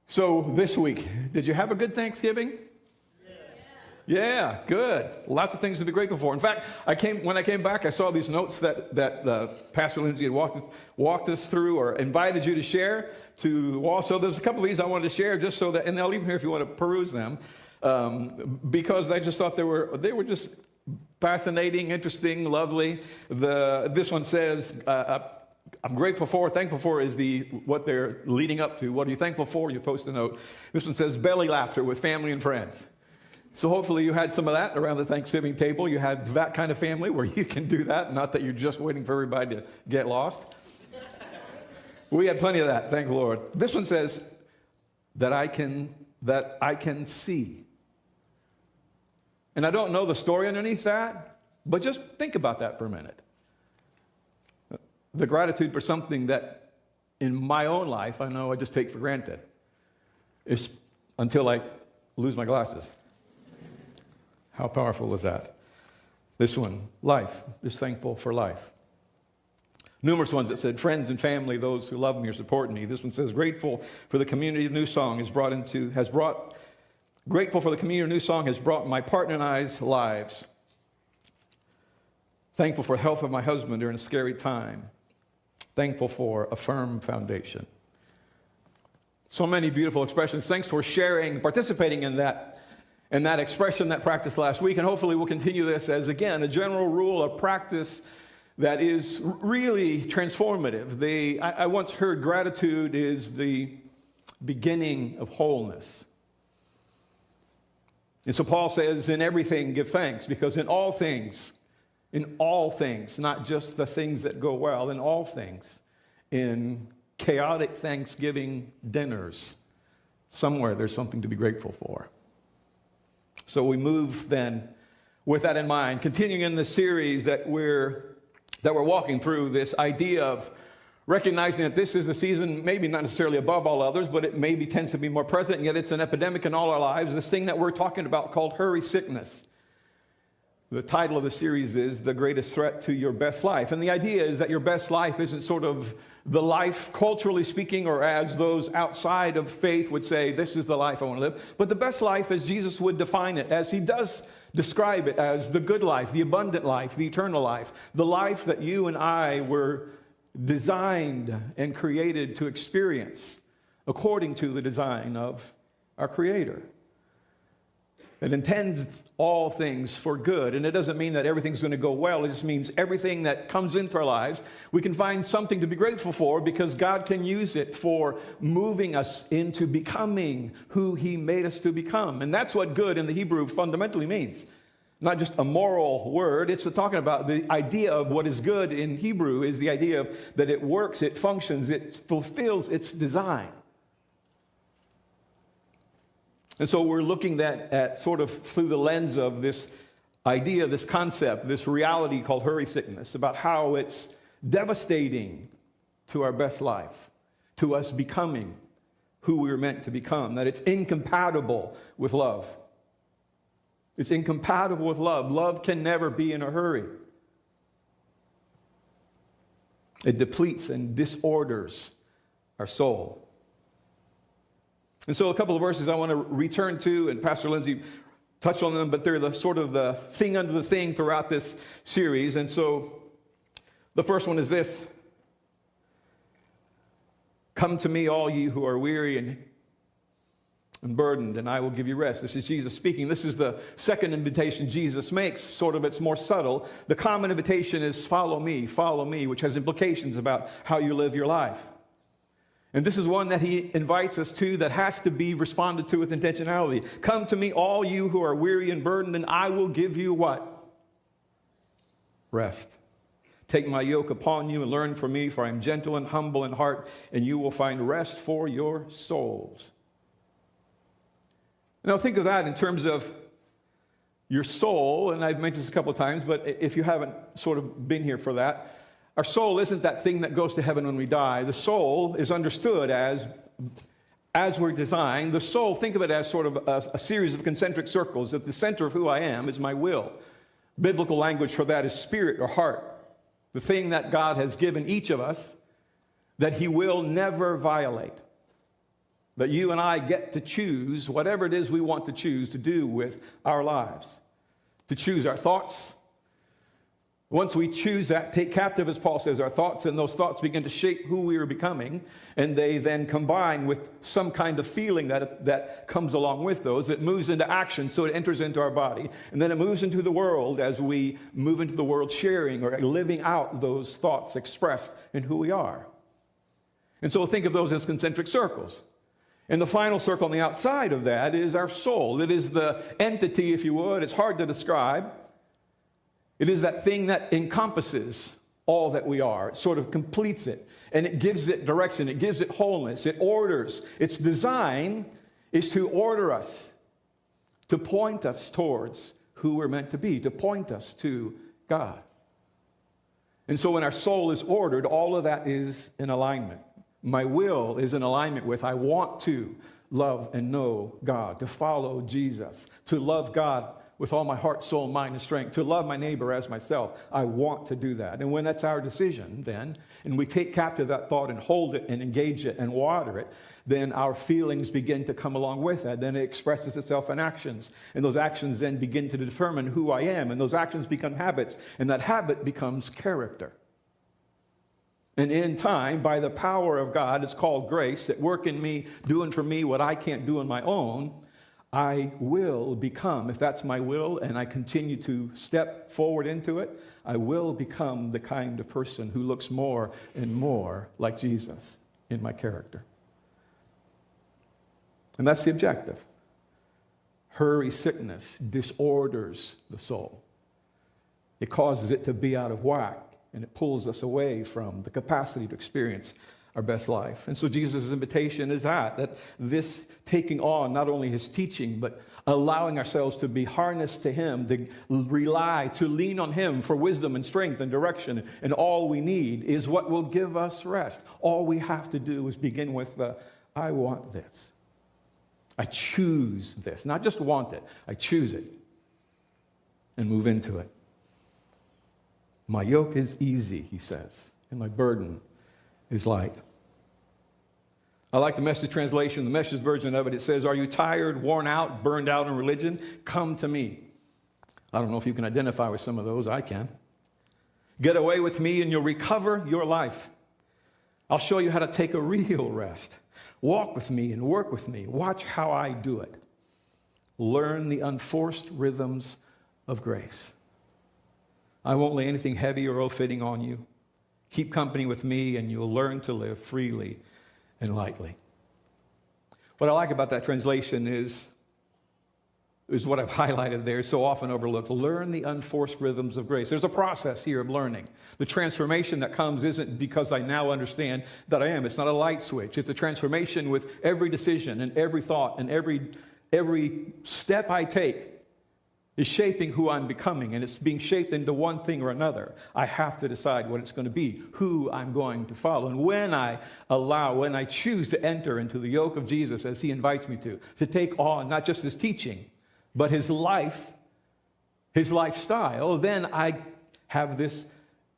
So this week, did you have a good Thanksgiving? Yeah, good. Lots of things to be grateful for. In fact, when I came back, I saw these notes that Pastor Lindsay had walked us through or invited you to share to the wall. So there's a couple of these I wanted to share just so that, and I'll leave them here if you want to peruse them, because I just thought they were just fascinating, interesting, lovely. This one says, I'm thankful for is what they're leading up to. What are you thankful for? You post a note. This one says belly laughter with family and friends. So hopefully you had some of that around the Thanksgiving table. You had that kind of family where you can do that, not that you're just waiting for everybody to get lost. We had plenty of that, thank the Lord. This one says that I can see. And I don't know the story underneath that, but just think about that for a minute. The gratitude for something that in my own life, I know I just take for granted, is until I lose my glasses. How powerful is that? This one, life, just thankful for life. Numerous ones that said friends and family, those who love me or support me. This one says grateful for the community of Newsong grateful for the community of Newsong has brought my partner and I's lives. Thankful for the health of my husband during a scary time. Thankful for a firm foundation. So many beautiful expressions. Thanks for sharing, participating in that expression, that practice last week. And hopefully we'll continue this as, again, a general rule of practice that is really transformative. I once heard gratitude is the beginning of wholeness. And so Paul says, in everything give thanks, because in all things, not just the things that go well, in all things, in chaotic Thanksgiving dinners, somewhere there's something to be grateful for. So we move then with that in mind, continuing in the series that we're walking through, this idea of recognizing that this is the season, maybe not necessarily above all others, but it maybe tends to be more present, and yet it's an epidemic in all our lives, this thing that we're talking about called hurry sickness. The title of the series is The Greatest Threat to Your Best Life. And the idea is that your best life isn't sort of the life, culturally speaking, or as those outside of faith would say, this is the life I want to live. But the best life as Jesus would define it, as he does describe it as the good life, the abundant life, the eternal life, the life that you and I were designed and created to experience according to the design of our Creator. It intends all things for good, and it doesn't mean that everything's going to go well. It just means everything that comes into our lives, we can find something to be grateful for because God can use it for moving us into becoming who he made us to become. And that's what good in the Hebrew fundamentally means. Not just a moral word, it's talking about the idea of what is good in Hebrew is the idea of that it works, it functions, it fulfills its design. And so we're looking at sort of through the lens of this idea, this concept, this reality called hurry sickness, about how it's devastating to our best life, to us becoming who we were meant to become, that it's incompatible with love. It's incompatible with love. Love can never be in a hurry. It depletes and disorders our soul. And so a couple of verses I want to return to, and Pastor Lindsay touched on them, but they're the sort of the thing under the thing throughout this series. And so the first one is this. Come to me, all you who are weary and burdened, and I will give you rest. This is Jesus speaking. This is the second invitation Jesus makes. Sort of, it's more subtle. The common invitation is follow me, which has implications about how you live your life. And this is one that he invites us to that has to be responded to with intentionality. Come to me, all you who are weary and burdened, and I will give you what? Rest. Take my yoke upon you and learn from me, for I am gentle and humble in heart, and you will find rest for your souls. Now think of that in terms of your soul, and I've mentioned this a couple of times, but if you haven't sort of been here for that, our soul isn't that thing that goes to heaven when we die. The soul is understood as we're designed. The soul, think of it as sort of a series of concentric circles. At the center of who I am is my will. Biblical language for that is spirit or heart. The thing that God has given each of us that he will never violate. That you and I get to choose whatever it is we want to choose to do with our lives. To choose our thoughts. Once we choose that, take captive, as Paul says, our thoughts, and those thoughts begin to shape who we are becoming, and they then combine with some kind of feeling that comes along with those. It moves into action, so it enters into our body, and then it moves into the world as we move into the world sharing or living out those thoughts expressed in who we are. And so think of those as concentric circles. And the final circle on the outside of that is our soul. It is the entity, if you would. It's hard to describe. It is that thing that encompasses all that we are. It sort of completes it, and it gives it direction. It gives it wholeness. It orders. Its design is to order us, to point us towards who we're meant to be, to point us to God. And so when our soul is ordered, all of that is in alignment. My will is in alignment with, I want to love and know God, to follow Jesus, to love God with all my heart, soul, mind, and strength, to love my neighbor as myself. I want to do that. And when that's our decision, then, and we take captive that thought and hold it and engage it and water it, then our feelings begin to come along with that. Then it expresses itself in actions. And those actions then begin to determine who I am. And those actions become habits. And that habit becomes character. And in time, by the power of God, it's called grace, at work in me, doing for me what I can't do on my own, I will become, if that's my will, and I continue to step forward into it, I will become the kind of person who looks more and more like Jesus in my character. And that's the objective. Hurry sickness disorders the soul. It causes it to be out of whack, and it pulls us away from the capacity to experience our best life. And so Jesus' invitation is that this taking on not only his teaching, but allowing ourselves to be harnessed to him, to rely, to lean on him for wisdom and strength and direction, and all we need is what will give us rest. All we have to do is begin with the, I want this. I choose this. Not just want it, I choose it. And move into it. My yoke is easy, he says, and my burden is light. I like the Message translation, the Message version of it. It says, are you tired, worn out, burned out in religion? Come to me. I don't know if you can identify with some of those. I can. Get away with me and you'll recover your life. I'll show you how to take a real rest. Walk with me and work with me. Watch how I do it. Learn the unforced rhythms of grace. I won't lay anything heavy or ill-fitting on you. Keep company with me and you'll learn to live freely and lightly. What I like about that translation is what I've highlighted there, so often overlooked. Learn the unforced rhythms of grace. There's a process here of learning. The transformation that comes isn't because I now understand that I am. It's not a light switch. It's a transformation with every decision and every thought and every step I take is shaping who I'm becoming, and it's being shaped into one thing or another. I have to decide what it's going to be, who I'm going to follow. And when I choose to enter into the yoke of Jesus as he invites me to take on not just his teaching, but his life, his lifestyle, then I have this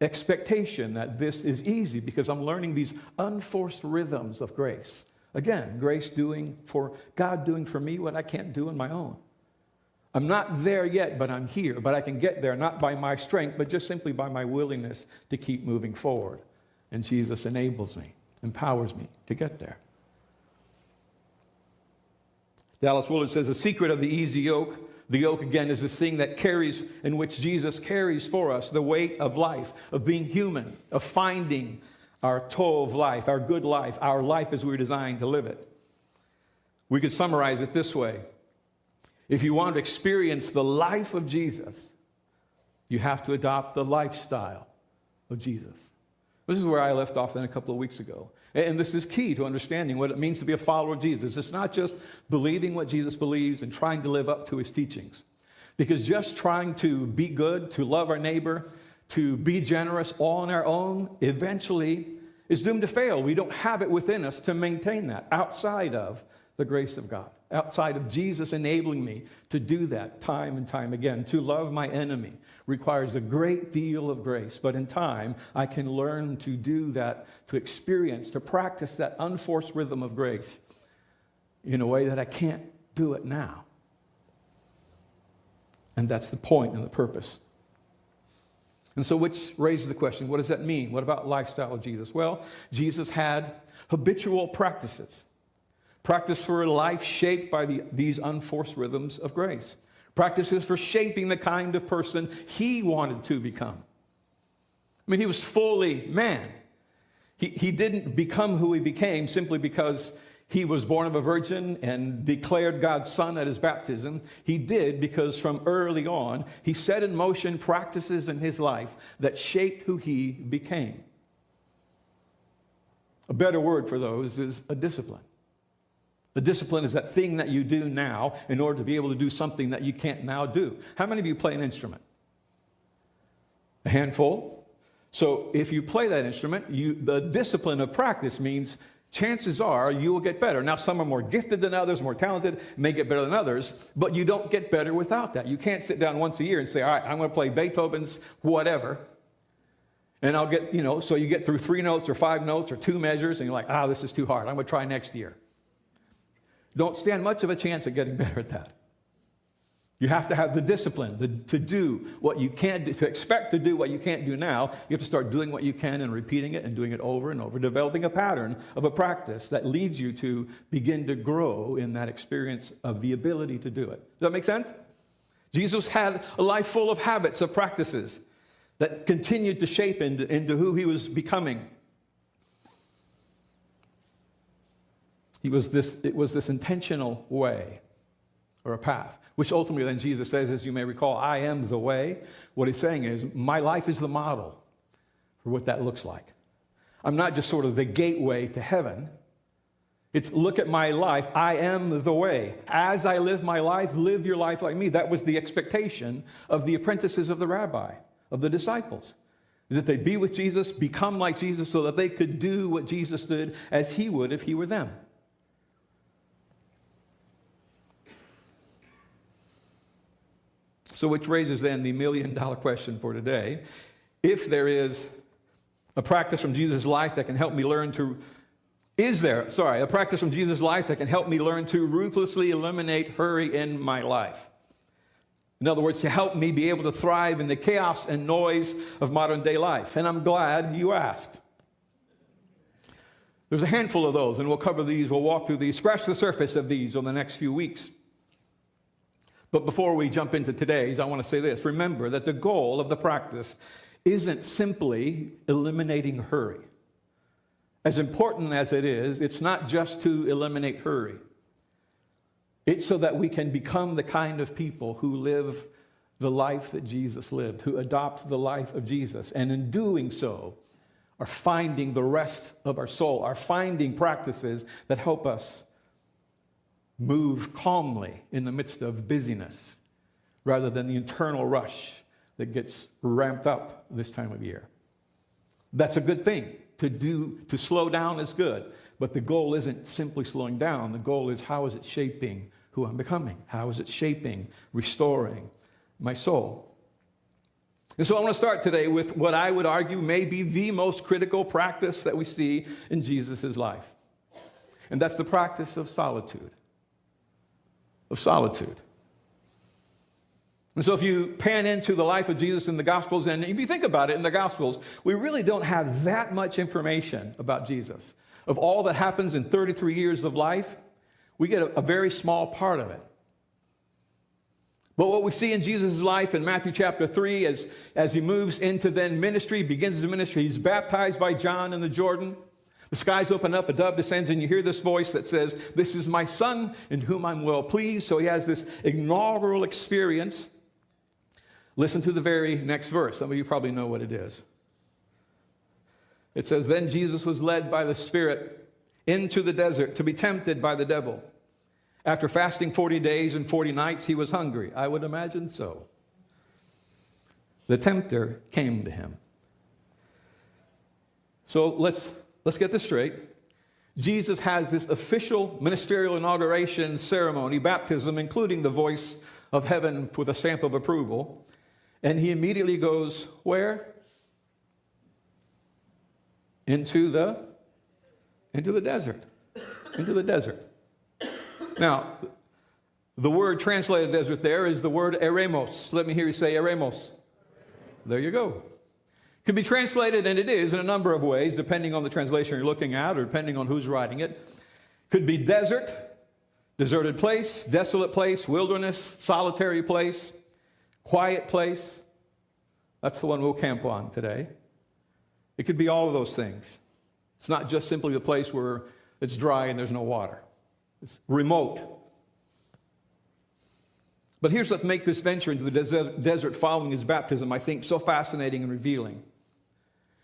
expectation that this is easy because I'm learning these unforced rhythms of grace. Again, grace doing for God doing for me what I can't do on my own. I'm not there yet, but I'm here. But I can get there not by my strength, but just simply by my willingness to keep moving forward. And Jesus enables me, empowers me to get there. Dallas Willard says, the secret of the easy yoke, the yoke again is this thing that carries, in which Jesus carries for us the weight of life, of being human, of finding our tov life, our good life, our life as we were designed to live it. We could summarize it this way. If you want to experience the life of Jesus, you have to adopt the lifestyle of Jesus. This is where I left off then a couple of weeks ago. And this is key to understanding what it means to be a follower of Jesus. It's not just believing what Jesus believes and trying to live up to his teachings. Because just trying to be good, to love our neighbor, to be generous all on our own, eventually is doomed to fail. We don't have it within us to maintain that outside of the grace of God. Outside of Jesus enabling me to do that time and time again. To love my enemy requires a great deal of grace, but in time, I can learn to do that, to experience, to practice that unforced rhythm of grace in a way that I can't do it now. And that's the point and the purpose. And so which raises the question, what does that mean? What about lifestyle of Jesus? Well, Jesus had habitual practices. Practice for a life shaped by these unforced rhythms of grace. Practices for shaping the kind of person he wanted to become. I mean, he was fully man. He didn't become who he became simply because he was born of a virgin and declared God's son at his baptism. He did because from early on, he set in motion practices in his life that shaped who he became. A better word for those is a discipline. A discipline is that thing that you do now in order to be able to do something that you can't now do. How many of you play an instrument? A handful. So if you play that instrument, the discipline of practice means chances are you will get better. Now, some are more gifted than others, more talented, may get better than others, but you don't get better without that. You can't sit down once a year and say, all right, I'm going to play Beethoven's whatever, and I'll get, so you get through 3 notes or 5 notes or 2 measures, and you're like, this is too hard. I'm going to try next year. Don't stand much of a chance at getting better at that. You have to have the discipline to do what you can't do, to expect to do what you can't do now. You have to start doing what you can and repeating it and doing it over and over, developing a pattern of a practice that leads you to begin to grow in that experience of the ability to do it. Does that make sense? Jesus had a life full of habits, of practices that continued to shape into who he was becoming. It was this intentional way, or a path, which ultimately then Jesus says, as you may recall, I am the way. What he's saying is, my life is the model for what that looks like. I'm not just sort of the gateway to heaven. It's look at my life. I am the way. As I live my life, live your life like me. That was the expectation of the apprentices of the rabbi, of the disciples, is that they'd be with Jesus, become like Jesus, so that they could do what Jesus did as he would if he were them. So which raises then the million-dollar question for today. If there is a practice from Jesus' life that can help me learn to, a practice from Jesus' life that can help me learn to ruthlessly eliminate hurry in my life? In other words, to help me be able to thrive in the chaos and noise of modern day life. And I'm glad you asked. There's a handful of those, and we'll cover these, we'll walk through these, scratch the surface of these over the next few weeks. But before we jump into today's, I want to say this. Remember that the goal of the practice isn't simply eliminating hurry. As important as it is, it's not just to eliminate hurry. It's so that we can become the kind of people who live the life that Jesus lived, who adopt the life of Jesus, and in doing so are finding the rest of our soul, are finding practices that help us move calmly in the midst of busyness rather than the internal rush that gets ramped up this time of year. That's a good thing. To slow down is good, but the goal isn't simply slowing down. The goal is, how is it shaping who I'm becoming? How is it shaping, restoring my soul? And so I want to start today with what I would argue may be the most critical practice that we see in Jesus' life. And that's the practice of solitude. Of solitude. And so if you pan into the life of Jesus in the Gospels, and if you think about it in the Gospels, we really don't have that much information about Jesus. Of all that happens in 33 years of life, we get a very small part of it. But what we see in Jesus' life in Matthew chapter 3, as he moves into then ministry, begins his ministry, he's baptized by John in the Jordan. The skies open up, a dove descends, and you hear this voice that says, "This is my son in whom I'm well pleased." So he has this inaugural experience. Listen to the very next verse. Some of you probably know what it is. It says, "Then Jesus was led by the Spirit into the desert to be tempted by the devil. After fasting 40 days and 40 nights, he was hungry." I would imagine so. The tempter came to him. So let's get this straight. Jesus has this official ministerial inauguration ceremony, baptism, including the voice of heaven with a stamp of approval. And he immediately goes where? Into the desert. Into the desert. Now, the word translated desert there is the word eremos. Let me hear you say eremos. There you go. Could be translated, and it is, in a number of ways, depending on the translation you're looking at or depending on who's writing it. Could be desert, deserted place, desolate place, wilderness, solitary place, quiet place. That's the one we'll camp on today. It could be all of those things. It's not just simply the place where it's dry and there's no water. It's remote. But here's what makes this venture into the desert following his baptism, I think, so fascinating and revealing.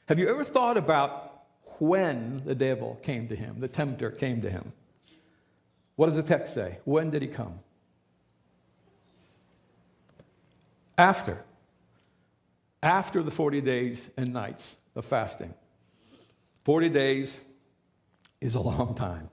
Have you ever thought about when the devil came to him, the tempter came to him? What does the text say? When did he come? After the 40 days and nights of fasting. 40 days is a long time.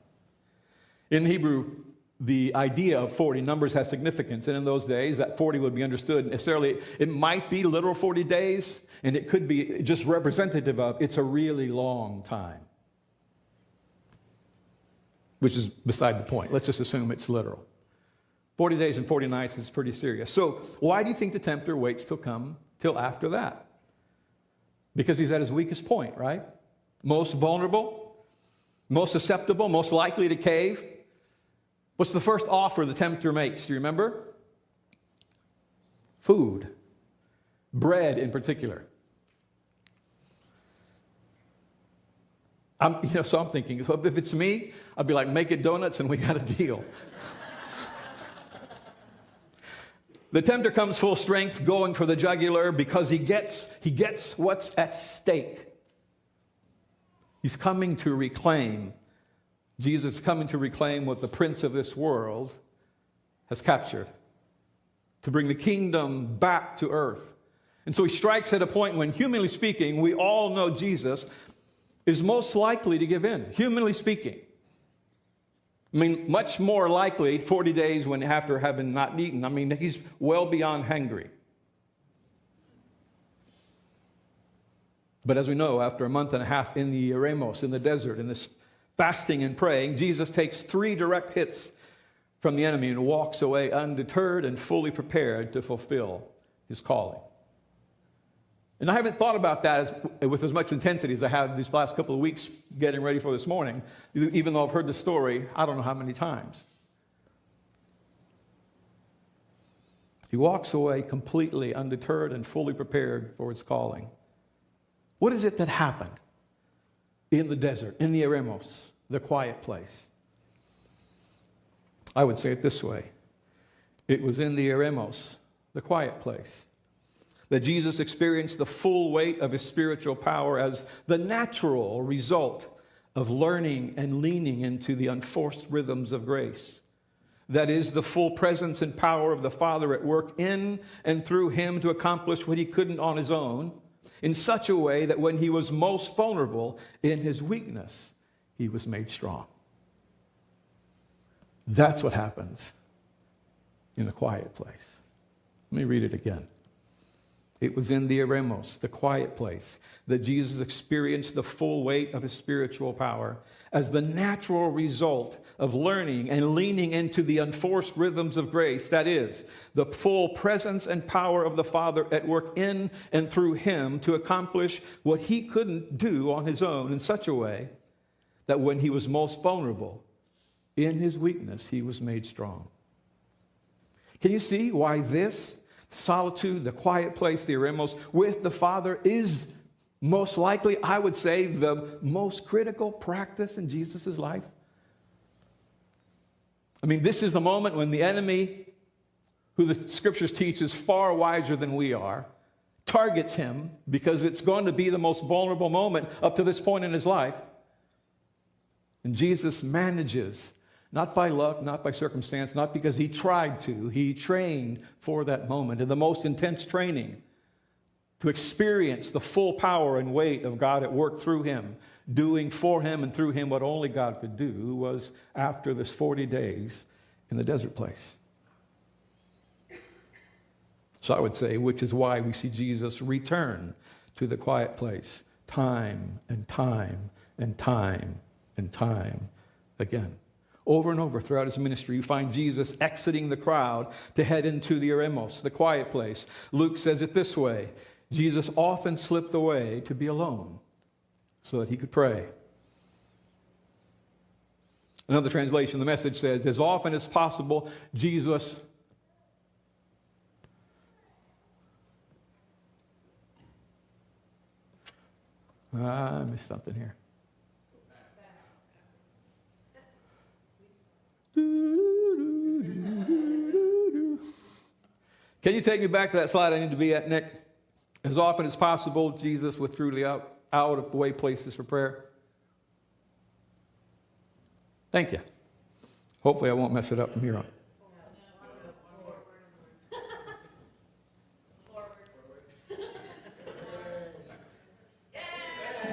In Hebrew, the idea of 40 numbers has significance, and in those days, that 40 would be understood necessarily. It might be literal 40 days, and it could be just representative of it's a really long time, which is beside the point. Let's just assume it's literal. 40 days and 40 nights is pretty serious. So why do you think the tempter waits till after that? Because he's at his weakest point, right? Most vulnerable, most susceptible, most likely to cave. What's the first offer the tempter makes? Do you remember? Food. Bread in particular. So I'm thinking, so if it's me, I'd be like, make it donuts and we got a deal. The tempter comes full strength, going for the jugular because he gets what's at stake. He's coming to reclaim. Jesus is coming to reclaim what the prince of this world has captured, to bring the kingdom back to earth. And so he strikes at a point when, humanly speaking, we all know Jesus is most likely to give in, humanly speaking. I mean, much more likely 40 days when after having not eaten. I mean, he's well beyond hungry. But as we know, after a month and a half in the eremos, in the desert, in this fasting and praying, Jesus takes 3 direct hits from the enemy and walks away undeterred and fully prepared to fulfill his calling. And I haven't thought about that with as much intensity as I have these last couple of weeks getting ready for this morning, even though I've heard the story I don't know how many times. He walks away completely undeterred and fully prepared for his calling. What is it that happened in the desert, in the eremos, the quiet place? I would say it this way. It was in the eremos, the quiet place, that Jesus experienced the full weight of his spiritual power as the natural result of learning and leaning into the unforced rhythms of grace. That is, the full presence and power of the Father at work in and through him to accomplish what he couldn't on his own, in such a way that when he was most vulnerable in his weakness, he was made strong. That's what happens in the quiet place. Let me read it again. It was in the eremos, the quiet place, that Jesus experienced the full weight of his spiritual power as the natural result of learning and leaning into the unforced rhythms of grace. That is, the full presence and power of the Father at work in and through him to accomplish what he couldn't do on his own, in such a way that when he was most vulnerable, in his weakness, he was made strong. Can you see why this solitude, the quiet place, the eremos, with the Father is most likely, I would say, the most critical practice in Jesus' life? I mean, this is the moment when the enemy, who the scriptures teach is far wiser than we are, targets him because it's going to be the most vulnerable moment up to this point in his life. And Jesus manages, not by luck, not by circumstance, not because he tried to. He trained for that moment in the most intense training to experience the full power and weight of God at work through him, doing for him and through him what only God could do, was after this 40 days in the desert place. So I would say, which is why we see Jesus return to the quiet place time and time and time and time again. Over and over throughout his ministry, you find Jesus exiting the crowd to head into the eremos, the quiet place. Luke says it this way: Jesus often slipped away to be alone so that he could pray. Another translation, the Message says, as often as possible, Jesus I missed something here. Can you take me back to that slide I need to be at, Nick? As often as possible, Jesus withdrew out of the way places for prayer. Thank you. Hopefully I won't mess it up from here on.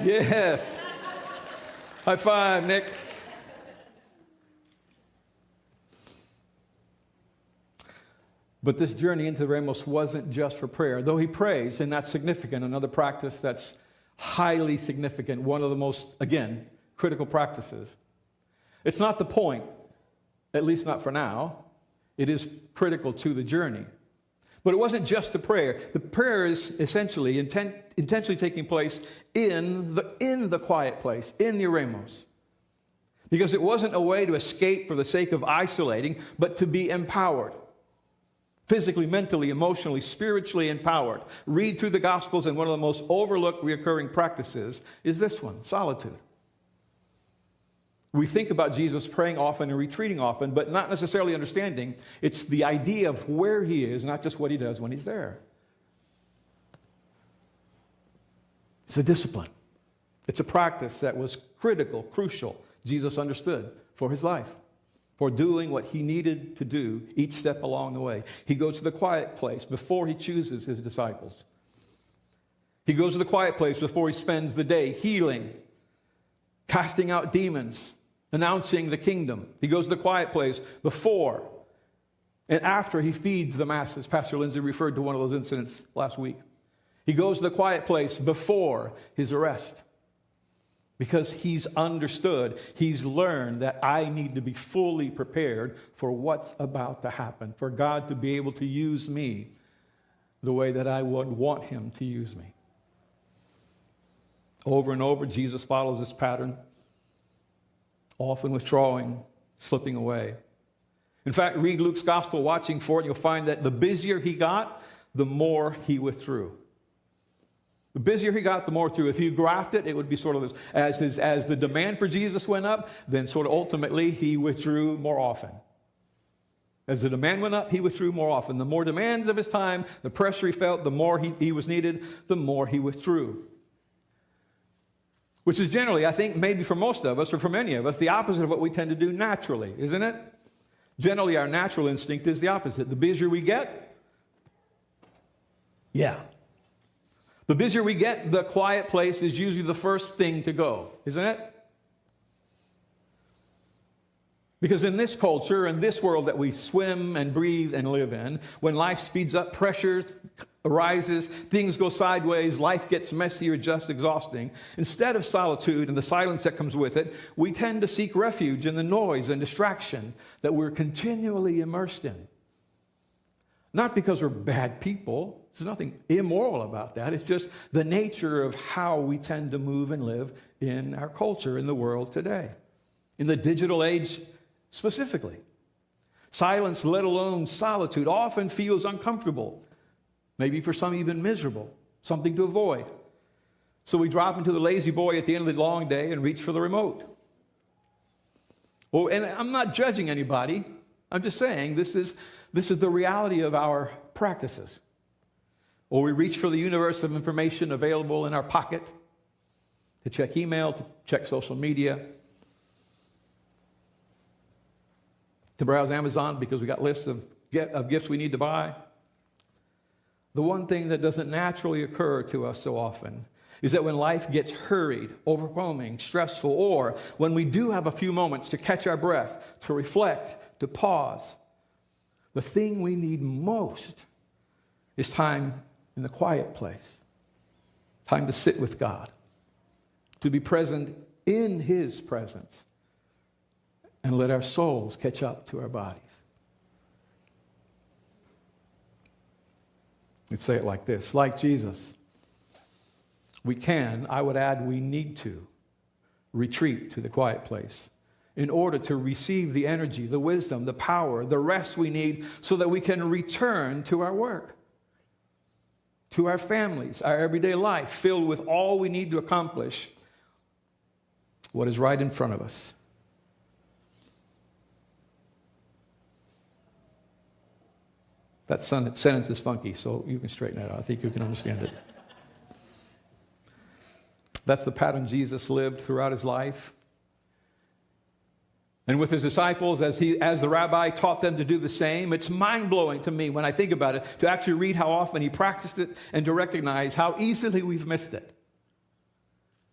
Yes. High five, Nick. But this journey into Ramos wasn't just for prayer, though he prays, and that's significant. Another practice that's highly significant, one of the most, again, critical practices. It's not the point, at least not for now. It is critical to the journey. But it wasn't just the prayer. The prayer is essentially intentionally taking place in the quiet place, in the eremos. Because it wasn't a way to escape for the sake of isolating, but to be empowered. Physically, mentally, emotionally, spiritually empowered. Read through the Gospels, and one of the most overlooked recurring practices is this one: solitude. We think about Jesus praying often and retreating often, but not necessarily understanding it's the idea of where he is, not just what he does when he's there. It's a discipline. It's a practice that was critical, crucial, Jesus understood, for his life, for doing what he needed to do each step along the way. He goes to the quiet place before he chooses his disciples. He goes to the quiet place before he spends the day healing, casting out demons, announcing the kingdom. He goes to the quiet place before and after he feeds the masses. Pastor Lindsay referred to one of those incidents last week. He goes to the quiet place before his arrest because he's understood, he's learned that I need to be fully prepared for what's about to happen, for God to be able to use me the way that I would want him to use me. Over and over, Jesus follows this pattern, often withdrawing, slipping away. In fact, read Luke's gospel, watching for it, you'll find that the busier he got, the more he withdrew. The busier he got, the more through. If you graphed it, it would be sort of this, as the demand for Jesus went up, then sort of ultimately he withdrew more often. As the demand went up, he withdrew more often. The more demands of his time, the pressure he felt, the more he was needed, the more he withdrew. Which is generally, I think, maybe for most of us, or for many of us, the opposite of what we tend to do naturally, isn't it? Generally, our natural instinct is the opposite. The busier we get, the busier we get, the quiet place is usually the first thing to go, isn't it? Because in this culture, in this world that we swim and breathe and live in, when life speeds up, pressure arises, things go sideways, life gets messy or just exhausting. Instead of solitude and the silence that comes with it, we tend to seek refuge in the noise and distraction that we're continually immersed in. Not because we're bad people. There's nothing immoral about that. It's just the nature of how we tend to move and live in our culture, in the world today. In the digital age specifically. Silence, let alone solitude, often feels uncomfortable. Maybe for some even miserable, something to avoid. So we drop into the lazy boy at the end of the long day and reach for the remote. Oh, and I'm not judging anybody. I'm just saying this is the reality of our practices. Or we reach for the universe of information available in our pocket to check email, to check social media, to browse Amazon because we got lists of gifts we need to buy. The one thing that doesn't naturally occur to us so often is that when life gets hurried, overwhelming, stressful, or when we do have a few moments to catch our breath, to reflect, to pause, the thing we need most is time in the quiet place, time to sit with God, to be present in his presence, and let our souls catch up to our bodies. Let's say it like this. Like Jesus, we can, I would add, we need to retreat to the quiet place in order to receive the energy, the wisdom, the power, the rest we need so that we can return to our work, to our families, our everyday life, filled with all we need to accomplish what is right in front of us. That sentence is funky, so you can straighten that out. I think you can understand it. That's the pattern Jesus lived throughout his life. And with his disciples, as the rabbi taught them to do the same, it's mind-blowing to me when I think about it, to actually read how often he practiced it and to recognize how easily we've missed it.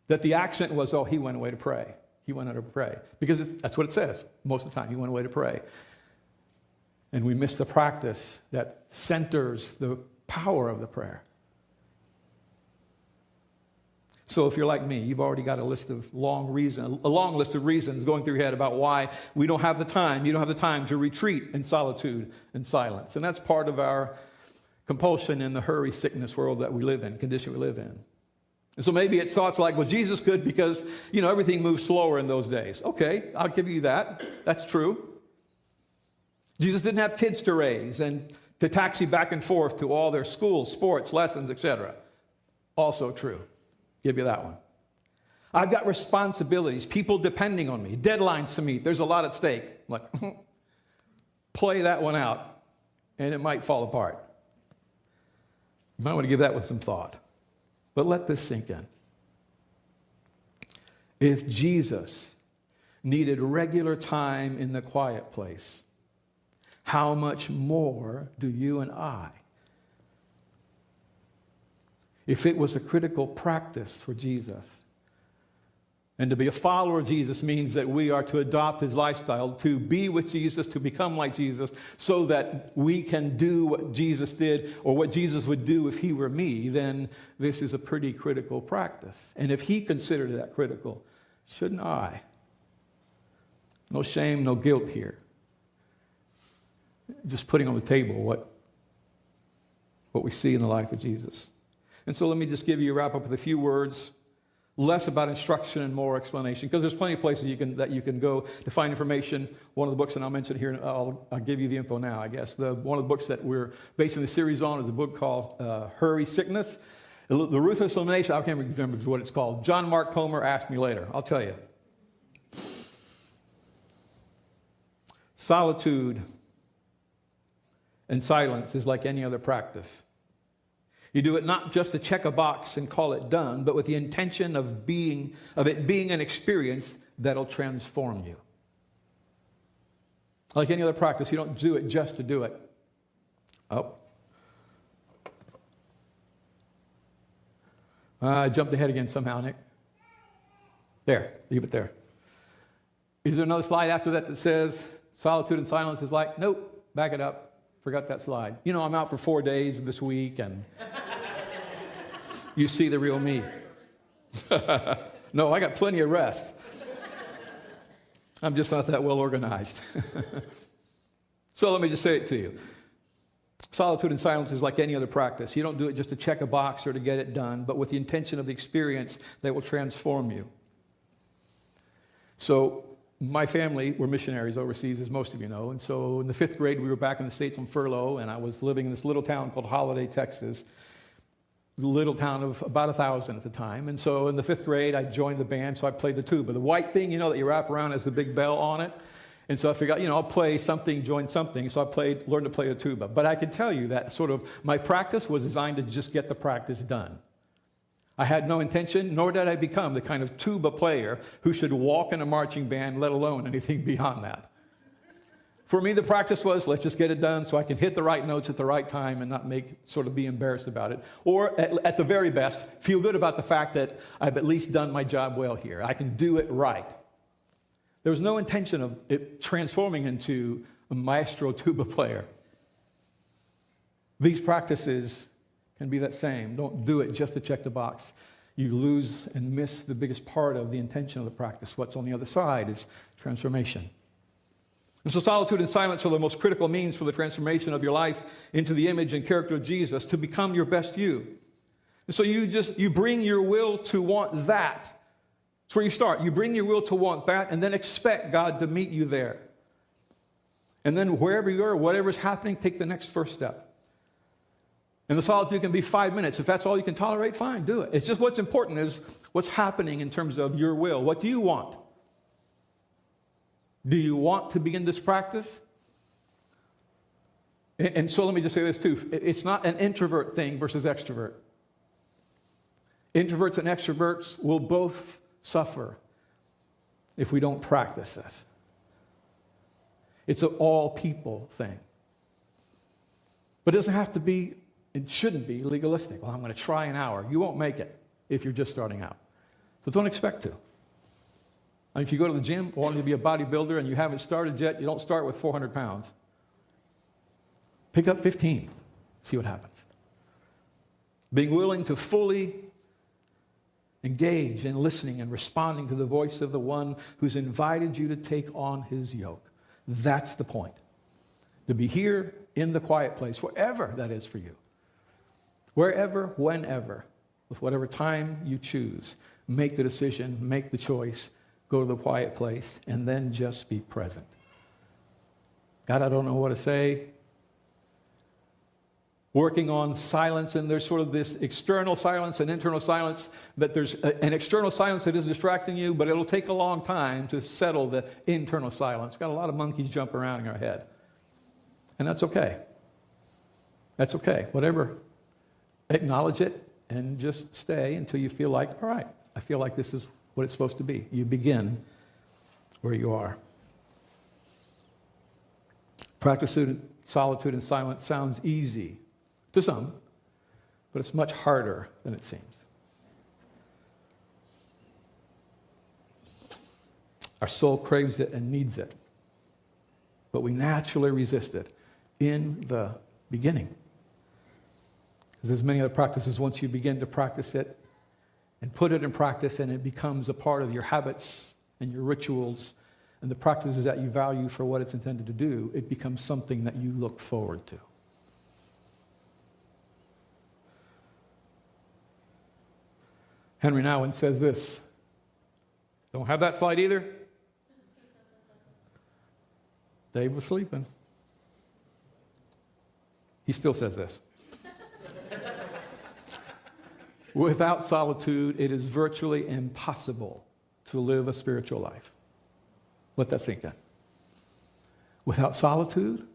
That the accent was, oh, he went away to pray. He went out to pray. Because that's what it says most of the time. He went away to pray. And we miss the practice that centers the power of the prayer. So if you're like me, you've already got a long list of reasons going through your head about why we don't have the time, you don't have the time to retreat in solitude and silence. And that's part of our compulsion in the hurry sickness world that we live in, condition we live in. And so maybe it's thoughts like, well, Jesus could because, everything moves slower in those days. Okay, I'll give you that. That's true. Jesus didn't have kids to raise and to taxi back and forth to all their schools, sports, lessons, etc. Also true. Give you that one. I've got responsibilities, people depending on me, deadlines to meet. There's a lot at stake. I'm like, play that one out, and it might fall apart. You might want to give that one some thought. But let this sink in. If Jesus needed regular time in the quiet place, how much more do you and I? If it was a critical practice for Jesus, and to be a follower of Jesus means that we are to adopt his lifestyle, to be with Jesus, to become like Jesus, so that we can do what Jesus did or what Jesus would do if he were me, then this is a pretty critical practice. And if he considered that critical, shouldn't I? No shame, no guilt here. Just putting on the table what we see in the life of Jesus. And so let me just wrap up with a few words, less about instruction and more explanation, because there's plenty of places that you can go to find information. One of the books, and I'll mention here, I'll give you the info now, I guess. One of the books that we're basing the series on is a book called Hurry Sickness. The Ruthless Elimination, I can't remember what it's called. John Mark Comer asked me later. I'll tell you. Solitude and silence is like any other practice. You do it not just to check a box and call it done, but with the intention of it being an experience that'll transform you. Like any other practice, you don't do it just to do it. Oh. I jumped ahead again somehow, Nick. There, leave it there. Is there another slide after that says solitude and silence is like, nope, back it up. Forgot that slide. I'm out for 4 days this week, and you see the real me. No, I got plenty of rest. I'm just not that well organized. So let me just say it to you. Solitude and silence is like any other practice. You don't do it just to check a box or to get it done, but with the intention of the experience that will transform you. So my family were missionaries overseas, as most of you know, and so in the 5th grade, we were back in the States on furlough, and I was living in this little town called Holiday, Texas, a little town of about 1,000 at the time. And so in the 5th grade, I joined the band, so I played the tuba. The white thing, that you wrap around has the big bell on it. And so I figured, I'll play something, join something. So I learned to play the tuba. But I can tell you that my practice was designed to just get the practice done. I had no intention, nor did I become the kind of tuba player who should walk in a marching band, let alone anything beyond that. For me, the practice was, let's just get it done so I can hit the right notes at the right time and not be embarrassed about it. Or at the very best, feel good about the fact that I've at least done my job well here. I can do it right. There was no intention of it transforming into a maestro tuba player. These practices can be that same. Don't do it just to check the box. You lose and miss the biggest part of the intention of the practice. What's on the other side is transformation. And so solitude and silence are the most critical means for the transformation of your life into the image and character of Jesus, to become your best you. And so you bring your will to want that. That's where you start. You bring your will to want that, and then expect God to meet you there. And then wherever you are, whatever's happening, take the next first step. And the solitude can be 5 minutes. If that's all you can tolerate, fine, do it. It's just what's important is what's happening in terms of your will. What do you want? Do you want to begin this practice? And so let me just say this too. It's not an introvert thing versus extrovert. Introverts and extroverts will both suffer if we don't practice this. It's an all people thing. But it doesn't have to be, it shouldn't be legalistic. Well, I'm going to try an hour. You won't make it if you're just starting out. So don't expect to. I mean, if you go to the gym wanting to be a bodybuilder and you haven't started yet, you don't start with 400 pounds. Pick up 15. See what happens. Being willing to fully engage in listening and responding to the voice of the one who's invited you to take on his yoke. That's the point. To be here in the quiet place, wherever that is for you. Wherever, whenever, with whatever time you choose, make the decision, make the choice, go to the quiet place, and then just be present. God, I don't know what to say. Working on silence, and there's sort of this external silence and internal silence, that there's an external silence that is distracting you, but it'll take a long time to settle the internal silence. We've got a lot of monkeys jump around in our head. And that's okay. That's okay. Whatever. Acknowledge it and just stay until you feel like, all right, I feel like this is what it's supposed to be. You begin where you are. Practice solitude and silence sounds easy to some, but it's much harder than it seems. Our soul craves it and needs it, but we naturally resist it in the beginning. Because there's many other practices, once you begin to practice it and put it in practice, and it becomes a part of your habits and your rituals and the practices that you value for what it's intended to do, it becomes something that you look forward to. Henry Nouwen says this. Don't have that slide either. Dave was sleeping. He still says this. Without solitude, it is virtually impossible to live a spiritual life. Let that sink in. Without solitude,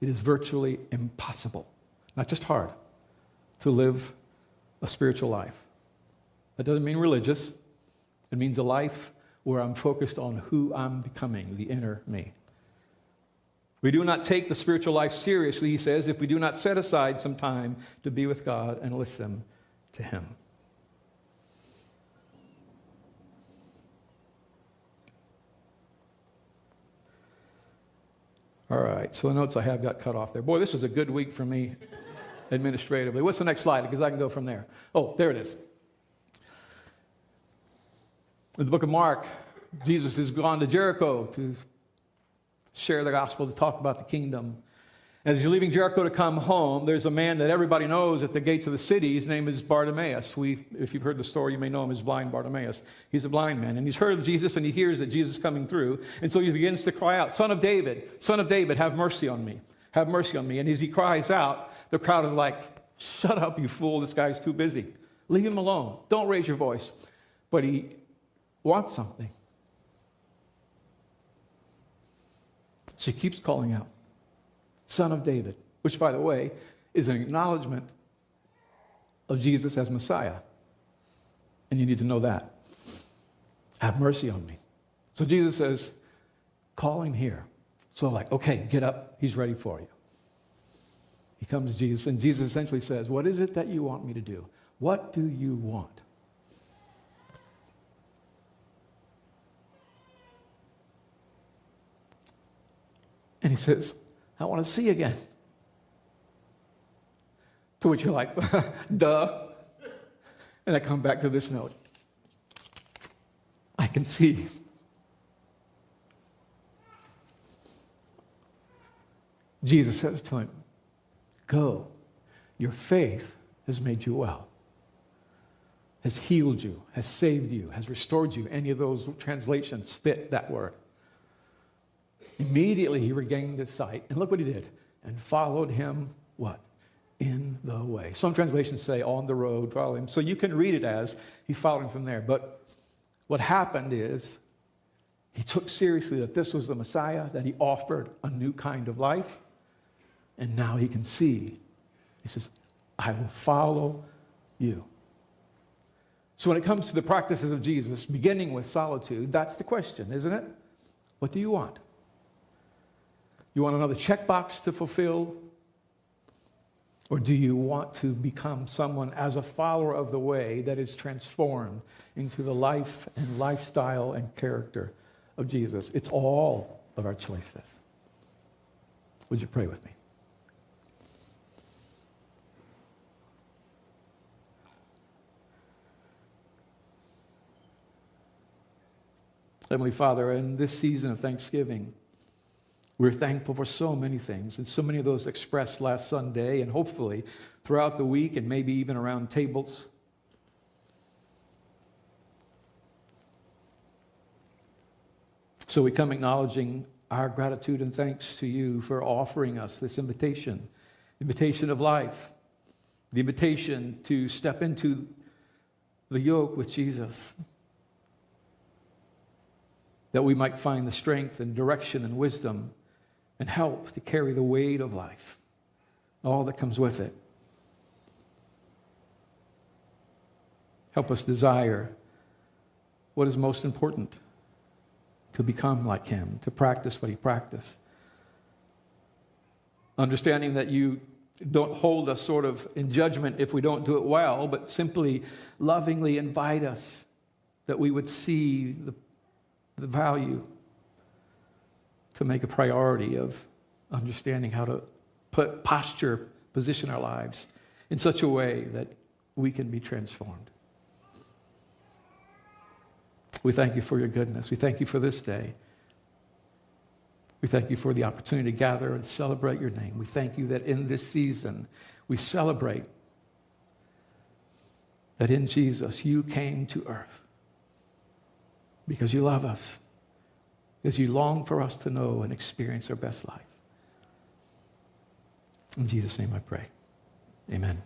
it is virtually impossible, not just hard, to live a spiritual life. That doesn't mean religious. It means a life where I'm focused on who I'm becoming, the inner me. We do not take the spiritual life seriously, he says, if we do not set aside some time to be with God and listen to him. All right, so the notes I have got cut off there. Boy, this was a good week for me administratively. What's the next slide? Because I can go from there. Oh, there it is. In the book of Mark, Jesus has gone to Jericho to share the gospel, to talk about the kingdom. As he's leaving Jericho to come home, there's a man that everybody knows at the gates of the city. His name is Bartimaeus. If you've heard the story, you may know him as blind Bartimaeus. He's a blind man, and he's heard of Jesus, and he hears that Jesus is coming through. And so he begins to cry out, Son of David, have mercy on me. Have mercy on me. And as he cries out, the crowd is like, shut up, you fool. This guy's too busy. Leave him alone. Don't raise your voice. But he wants something. So he keeps calling out, Son of David, which, by the way, is an acknowledgement of Jesus as Messiah. And you need to know that. Have mercy on me. So Jesus says, call him here. So like, okay, get up. He's ready for you. He comes to Jesus, and Jesus essentially says, what is it that you want me to do? What do you want? And he says, I want to see again. To which you're like, duh. And I come back to this note. I can see. Jesus says to him, go, your faith has made you well, has healed you, has saved you, has restored you. Any of those translations fit that word. Immediately he regained his sight, and look what he did, and followed him, what? In the way. Some translations say on the road, follow him. So you can read it as he followed him from there. But what happened is he took seriously that this was the Messiah, that he offered a new kind of life, and now he can see. He says, I will follow you. So when it comes to the practices of Jesus, beginning with solitude, that's the question, isn't it? What do you want? You want another checkbox to fulfill? Or do you want to become someone as a follower of the way that is transformed into the life and lifestyle and character of Jesus? It's all of our choices. Would you pray with me? Heavenly Father, in this season of Thanksgiving, we're thankful for so many things, and so many of those expressed last Sunday, and hopefully throughout the week, and maybe even around tables. So we come acknowledging our gratitude and thanks to you for offering us this invitation, the invitation of life, the invitation to step into the yoke with Jesus, that we might find the strength and direction and wisdom and help to carry the weight of life, all that comes with it. Help us desire what is most important, to become like him, to practice what he practiced. Understanding that you don't hold us sort of in judgment if we don't do it well, but simply lovingly invite us that we would see the value, to make a priority of understanding how to position our lives in such a way that we can be transformed. We thank you for your goodness. We thank you for this day. We thank you for the opportunity to gather and celebrate your name. We thank you that in this season we celebrate that in Jesus you came to earth because you love us, because you long for us to know and experience our best life. In Jesus' name I pray. Amen.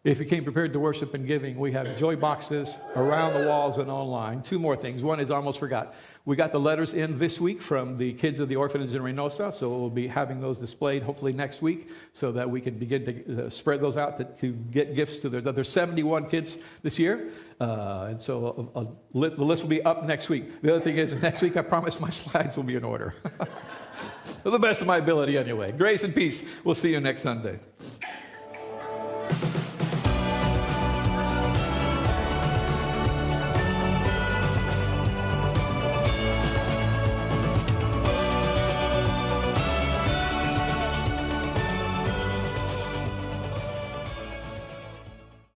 If you came prepared to worship and giving, we have joy boxes around the walls and online. Two more things. One is I almost forgot. We got the letters in this week from the kids of the orphanage in Reynosa, so we'll be having those displayed hopefully next week so that we can begin to spread those out to get gifts to there's 71 kids this year, and so the list will be up next week. The other thing is next week I promise my slides will be in order. To the best of my ability anyway. Grace and peace. We'll see you next Sunday.